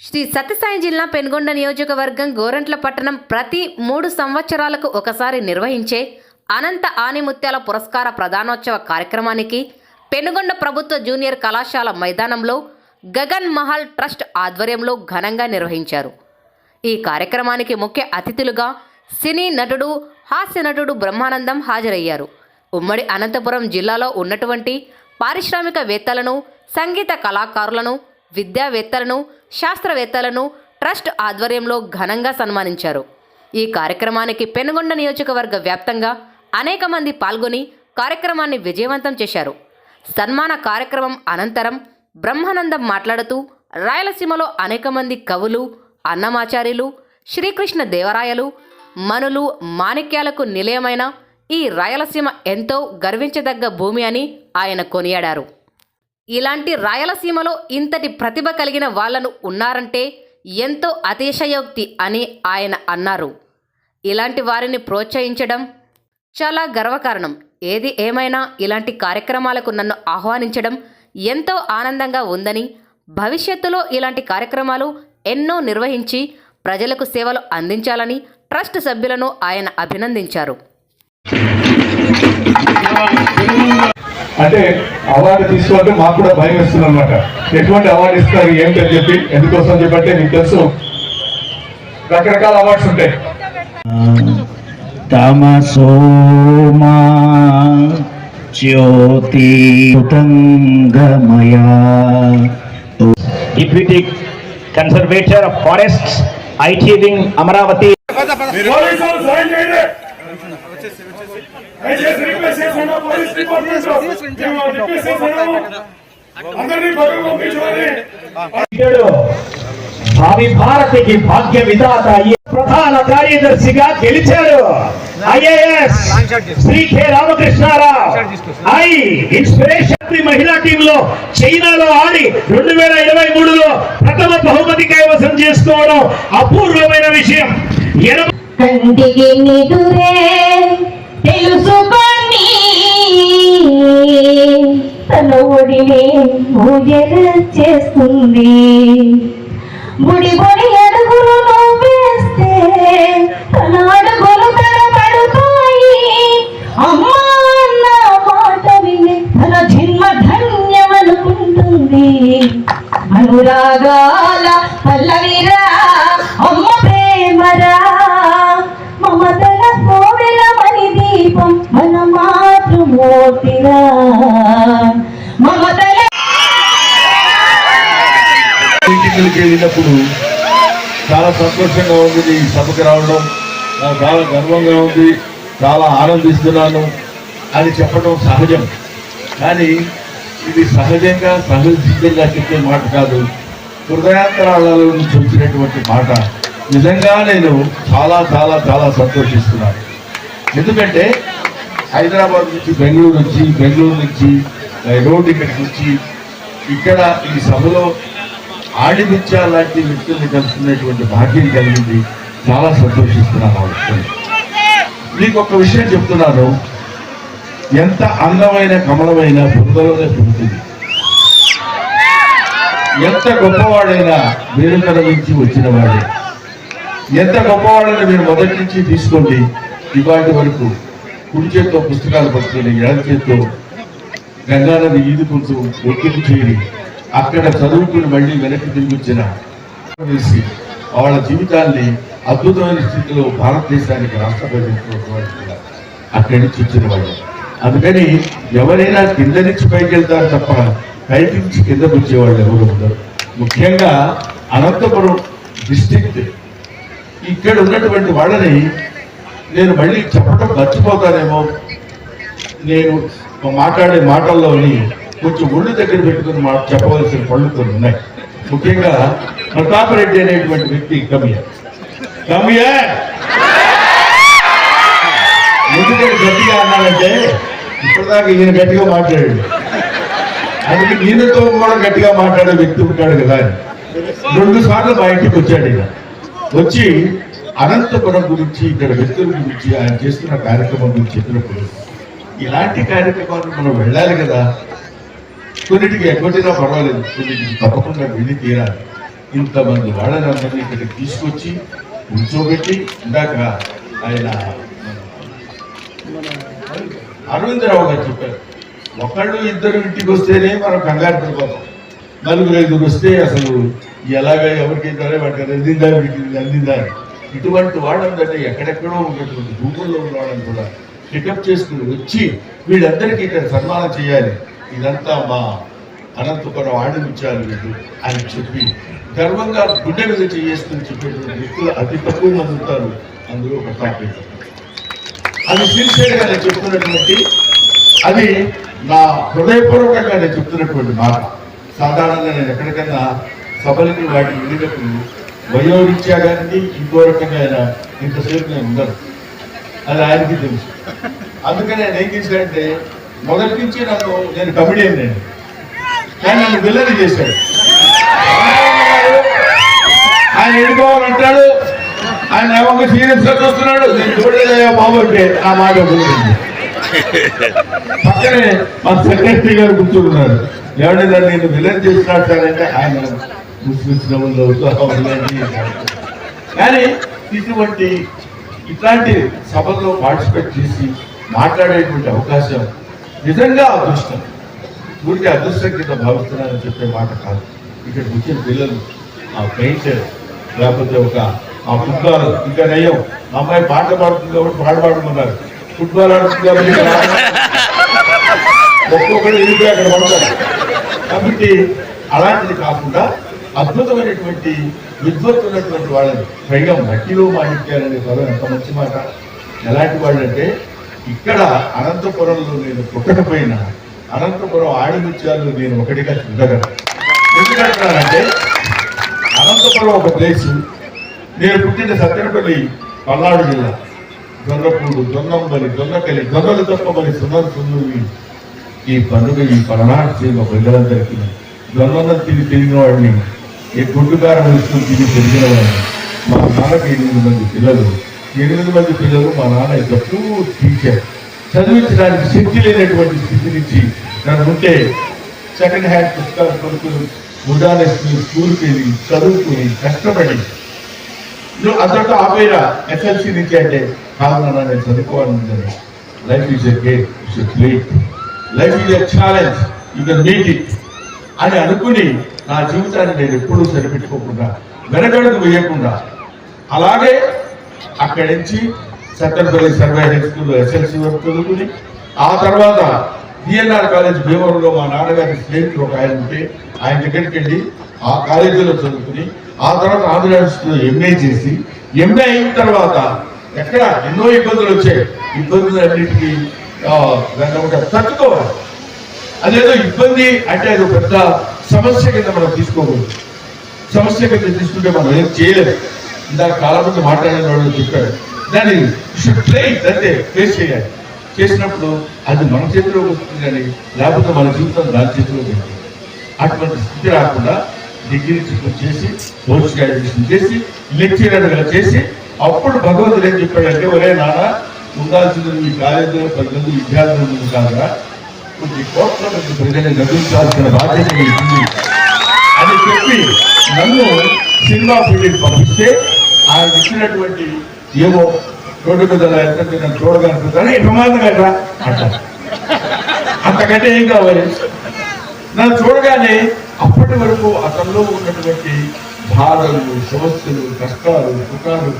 శ్రీ సత్యసాయి జిల్లా పెనుగొండ నియోజకవర్గం గోరంట్ల పట్టణం ప్రతి 3 సంవత్సరాలకు ఒకసారి నిర్వహించే అనంత ఆణిముత్యాల పురస్కార ప్రదానోత్సవ కార్యక్రమానికి పెనుగొండ ప్రభుత్వ జూనియర్ కళాశాల మైదానంలో గగన్ మహల్ ట్రస్ట్ ఆధ్వర్యంలో ఘనంగా నిర్వహించారు. ఈ కార్యక్రమానికి ముఖ్య అతిథులుగా సినీ నటుడు, హాస్య నటుడు బ్రహ్మానందం హాజరయ్యారు. ఉమ్మడి అనంతపురం జిల్లాలో ఉన్నటువంటి పారిశ్రామికవేత్తలను, సంగీత కళాకారులను, విద్యావేత్తలను, శాస్త్రవేత్తలను ట్రస్ట్ ఆధ్వర్యంలో ఘనంగా సన్మానించారు. ఈ కార్యక్రమానికి పెనుగొండ నియోజకవర్గ వ్యాప్తంగా అనేక మంది పాల్గొని కార్యక్రమాన్ని విజయవంతం చేశారు. సన్మాన కార్యక్రమం అనంతరం బ్రహ్మానందం మాట్లాడుతూ రాయలసీమలో అనేక మంది కవులు, అన్నమాచార్యులు, శ్రీకృష్ణ దేవరాయలు, మనులు, మాణిక్యాలకు నిలయమైన ఈ రాయలసీమ ఎంతో గర్వించదగ్గ భూమి అని ఆయన కొనియాడారు. ఇలాంటి రాయలసీమలో ఇంతటి ప్రతిభ కలిగిన వాళ్లను ఉన్నారంటే ఎంతో అతిశయోక్తి అని ఆయన అన్నారు. ఇలాంటి వారిని ప్రోత్సహించడం చాలా గర్వకారణం. ఏది ఏమైనా ఇలాంటి కార్యక్రమాలకు నన్ను ఆహ్వానించడం ఎంతో ఆనందంగా ఉందని, భవిష్యత్తులో ఇలాంటి కార్యక్రమాలు ఎన్నో నిర్వహించి ప్రజలకు సేవలు అందించాలని ట్రస్ట్ సభ్యులను ఆయన అభినందించారు. అంటే అవార్డు తీసుకుంటే మాకు కూడా భయం వేస్తుంది అనమాట. ఎటువంటి అవార్డు ఇస్తారు ఏంటని చెప్పి, ఎందుకోసం చెప్పంటే మీకు తెలుసు రకరకాల అవార్డ్స్ ఉంటాయి. తమసోమా జ్యోతి తంగమయా deputy conservator of forests IT wing Amaravati. భావి భారతికి భాగ్య విధాత ప్రధాన కార్యదర్శిగా గెలిచారు IAS Shri K Ramakrishna Rao. I inspiration మహిళా టీమ్ లో చైనాలో ఆడి 2023లో ప్రథమ బహుమతి కైవసం చేసుకోవడం అపూర్వమైన విషయం. కంటికి నిదురే తెలుసుకొని తన ఒడిని ఊయల చేస్తుంది. బుడి బుడి అడుగులు వేస్తే తన అడుగులు తడబడుతాయి. అమ్మా అన్న మాట విని తన జన్మ ధన్యమనుకుంటుంది. అనురాగాల పల్లవిరా అమ్మ ప్రేమరా, మమతల కోవెల మణి దీపం మన మాతృమూర్తిరా. మమతల ఇంటికి వెళ్ళినప్పుడు చాలా సంతోషంగా ఉంది. ఈ సభకు రావడం నాకు చాలా గర్వంగా ఉంది, చాలా ఆనందిస్తున్నాను అని చెప్పడం సహజం. కానీ ఇది సహజంగా సహజసిద్ధంగా చెప్పే మాట కాదు, హృదయాంతరాలలో నుంచి వచ్చినటువంటి మాట. నిజంగా నేను చాలా చాలా చాలా సంతోషిస్తున్నాను. ఎందుకంటే హైదరాబాద్ నుంచి బెంగళూరు వచ్చి, బెంగళూరు నుంచి రోడ్డు ఇక్కడికి వచ్చి ఇక్కడ ఈ సభలో ఆడిమిత్య లాంటి వ్యక్తుల్ని కలుసుకునేటువంటి భాగ్యం కలిగింది. చాలా సంతోషిస్తున్నాను ఆ విషయం. మీకు ఒక విషయం చెప్తున్నాను, ఎంత అందమైన కమలమైన బురదలోనే పుడుతుంది. ఎంత గొప్పవాడైనా వేరుకల నుంచి వచ్చిన వాడే. ఎంత గొప్పవాడైనా మీరు మొదటి నుంచి తీసుకోండి, ఇవాటి వరకు కుడి చేత్తో పుస్తకాలు పట్టుకొని ఎడమ చేత్తో గంగానది ఈదుకుంటూ ఒత్తిడి చేరి అక్కడ చదువుకుని మళ్ళీ వెనక్కి తిరిగి వచ్చిన వేసి వాళ్ళ జీవితాన్ని అద్భుతమైన స్థితిలో భారతదేశానికి రాష్ట్రపతి అక్కడి నుంచి వచ్చిన వాళ్ళు. అందుకని ఎవరైనా కింద నుంచి పైకి వెళ్తారు తప్ప పైకి నుంచి కిందకు వచ్చేవాళ్ళు ఎవరు ఉండరు. ముఖ్యంగా అనంతపురం డిస్ట్రిక్ట్ ఇక్కడ ఉన్నటువంటి వాళ్ళని నేను మళ్ళీ చెప్పడం మర్చిపోతానేమో. నేను మాట్లాడే మాటల్లోని కొంచెం ఒళ్ళు దగ్గర పెట్టుకుని చెప్పవలసిన పళ్ళు కొన్ని ఉన్నాయి. ముఖ్యంగా ప్రతాపరెడ్డి అనేటువంటి వ్యక్తి కమియర్ ఎందుకంటే గట్టిగా అన్నాడంటే ఇప్పటిదాకా ఈయన గట్టిగా మాట్లాడాడు, అందుకే ఈయనతో కూడా గట్టిగా మాట్లాడే వ్యక్తి ఉంటాడు కదా అని 2 సార్లు మా ఇంటికి వచ్చాడు. ఈయన వచ్చి అనంతపురం గురించి, ఇక్కడ వ్యక్తుల గురించి, ఆయన చేస్తున్న కార్యక్రమం గురించి చెప్పినప్పుడు ఇలాంటి కార్యక్రమాలు మనం వెళ్ళాలి కదా, కొన్నిటికి ఎగ్గొట్టినా పర్వాలేదు, కొన్నిటికి తప్పకుండా విని తీరాలి. ఇంతమంది వాళ్ళని అందరినీ ఇక్కడికి తీసుకొచ్చి కూర్చోబెట్టి ఇందాక ఆయన అరవిందరావు గారు చెప్పారు, ఒకళ్ళు ఇద్దరు ఇంటికి వస్తేనే మనం కంగారు పడిపోతాం, నలుగురు ఐదుగురు వస్తే అసలు ఎలాగ ఎవరికి ఇద్దారే వాటికి అందిందా వీటికి అందిందా. ఇటువంటి వాళ్ళందరినీ ఎక్కడెక్కడో ఉన్నటువంటి భూముల్లో ఉన్న వాళ్ళని కూడా పికప్ చేసుకుని వచ్చి వీళ్ళందరికీ ఇక్కడ సన్మానం చేయాలి, ఇదంతా మా అనంతపురం ఆడిముత్యాలు వీళ్ళు అని చెప్పి గర్వంగా గుండె మీద చేసుకుని చెప్పేటువంటి వ్యక్తులు అతి తక్కువ మంది ఉంటారు. అందులో ఒక టాపిక్ అది సిన్సియర్గా నేను చెప్తున్నటువంటి, అది నా హృదయపూర్వకంగా నేను చెప్తున్నటువంటి మాట. సాధారణంగా నేను ఎక్కడికైనా సభలకి వాటికి వెళ్ళినప్పుడు వయోరీత్యా కానీ ఇంకో రకంగా ఆయన ఇంతసేపు నేను ఉండను, అది ఆయనకి తెలుసు. అందుకని నేను ఏం చేశాడంటే మొదటి నుంచి నేను కమిడియన్ నేను, కానీ నన్ను విల్లని చేశాడు. ఆయన వెళ్ళిపోవాలంటాడు, ఆయన ఏమో సీరియస్ గా చూస్తున్నాడు, నేను చూడలేదా బాబు అంటే ఆ మాట పక్కనే మా సెక్రటరీ గారు కూర్చున్నారు, ఏమంటే దాన్ని నేను విలన్ చేసినట్టారంటే ఆయన ముస్లిమ్స్ కానీ ఇట్లాంటి సభల్లో పార్టిసిపేట్ చేసి మాట్లాడేటువంటి అవకాశం నిజంగా అదృష్టం. ఊరికి అదృష్టం కింద భావిస్తున్నానని చెప్పే మాట కాదు. ఇక్కడికి వచ్చిన పిల్లలు ఆ పెయింటర్ లేకపోతే ఆ ఫుట్బాల్, ఇంకా నయ్యం అమ్మాయి పాట పాడుతుంది కాబట్టి పాడమన్నారు, ఫుట్బాల్ ఆడుతుంది కాబట్టి ఒక్కొక్కరు వెళ్ళిపోయి అక్కడ పడతారు. కాబట్టి అలాంటిది కాకుండా అద్భుతమైనటువంటి విద్వత్తున్నటువంటి వాళ్ళని, పైగా మట్టిలో మాణిక్యాలనే పదం ఎంత మంచి మాట. ఎలాంటి వాళ్ళంటే ఇక్కడ అనంతపురంలో నేను పుట్టకపోయినా అనంతపురం ఆడిముత్యాలు నేను ఒకటిగా చూడగలను. ఎందుకంటున్నానంటే అనంతపురం ఒక ప్లేసు, నేను పుట్టిన సత్తెనపల్లి పల్నాడు జిల్లా, దొంగపూడు, దొంగంబలి, దొంగకలి, దొంగలు తప్ప మరి సుందర సుందరి. ఈ పండుగ ఈ పలనాడు చేయ పిల్లలందరికీ దొంగలను తిరిగిన వాడిని, ఈ గుడ్డుకారం వేసుకుని తిరిగిన వాడిని. మా నాన్నకి 8 మంది పిల్లలు, 8 మంది పిల్లలు. మా నాన్న ఎప్పుడు టీచర్, చదివించడానికి శక్తి లేనటువంటి స్థితి నుంచి నన్ను ఉంటే సెకండ్ హ్యాండ్ పుస్తకాలు కొనుక్కుని ఉదాహరణ స్కూల్కి వెళ్ళి చదువుకుని కష్టపడి అందరితో ఆపేరా ఎస్ఎల్సీ నుంచి అంటే కాదు నాన్న నేను చదువుకోవాలని. Life is a game, it's a plate, life is a challenge, you can meet it అని అనుకుని నా జీవితాన్ని నేను ఎప్పుడూ సరిపెట్టుకోకుండా వెనకడుగు వేయకుండా అలాగే అక్కడి నుంచి సత్తెనపల్లి సర్వే హై స్కూల్లో ఎస్ఎల్సీ వరకు చదువుకుని ఆ తర్వాత డిఎన్ఆర్ కాలేజ్ భీమవరంలో మా నాన్నగారి స్నేహితులు ఒక ఆయన ఉంటే ఆయన దగ్గరికి వెళ్ళి ఆ కాలేజీలో చదువుకుని ఆ తర్వాత ఆంధ్ర యూనివర్సిటీలో ఎంఏ చేసి, ఎంఏ అయిన తర్వాత ఎక్కడ ఎన్నో ఇబ్బందులు వచ్చాయి. ఇబ్బందులు అన్నిటికీ తట్టుకోవాలి. అదేదో ఇబ్బంది అంటే అది పెద్ద సమస్య కింద మనం తీసుకోకూడదు. సమస్య కింద తీసుకుంటే మనం ఏం చేయలేదు. ఇందాక చాలా మంది మాట్లాడిన వాళ్ళు చెప్పారు, దాన్ని అంటే ఫేస్ చేయాలి. చేసినప్పుడు అది మన చేతిలోకి వస్తుంది కానీ లేకపోతే మన జీవితం దాని చేతిలోకి వస్తుంది. అటువంటి స్థితి రాకుండా డిగ్రీ చేసి పోస్ట్ గ్రాడ్యుయేషన్ చేసి లెక్చరర్గా చేసి అప్పుడు భగవంతుడు ఏం చెప్పాడంటే, ఒరే నాన్న ఉండాల్సింది మీ కాలేజీలో 10 మంది విద్యార్థుల ముందు కాదురా, కొన్ని కోట్ల మంది ప్రజల్ని నటించాల్సిన బాధ్యత ఉంది అని చెప్పి నన్ను సినిమా ఫీల్డ్కి పంపిస్తే ఆయన ఇచ్చినటువంటి ఏవో రోడ్డు మీద ఎంత నన్ను చూడగలుగుతాను ప్రమాదం కదా అంటారు. అంతకంటే ఏం కావాలి? నన్ను చూడగానే అప్పటి వరకు అతనిలో ఉన్నటువంటి బాధలు, సమస్యలు, కష్టాలు, సుఖాలు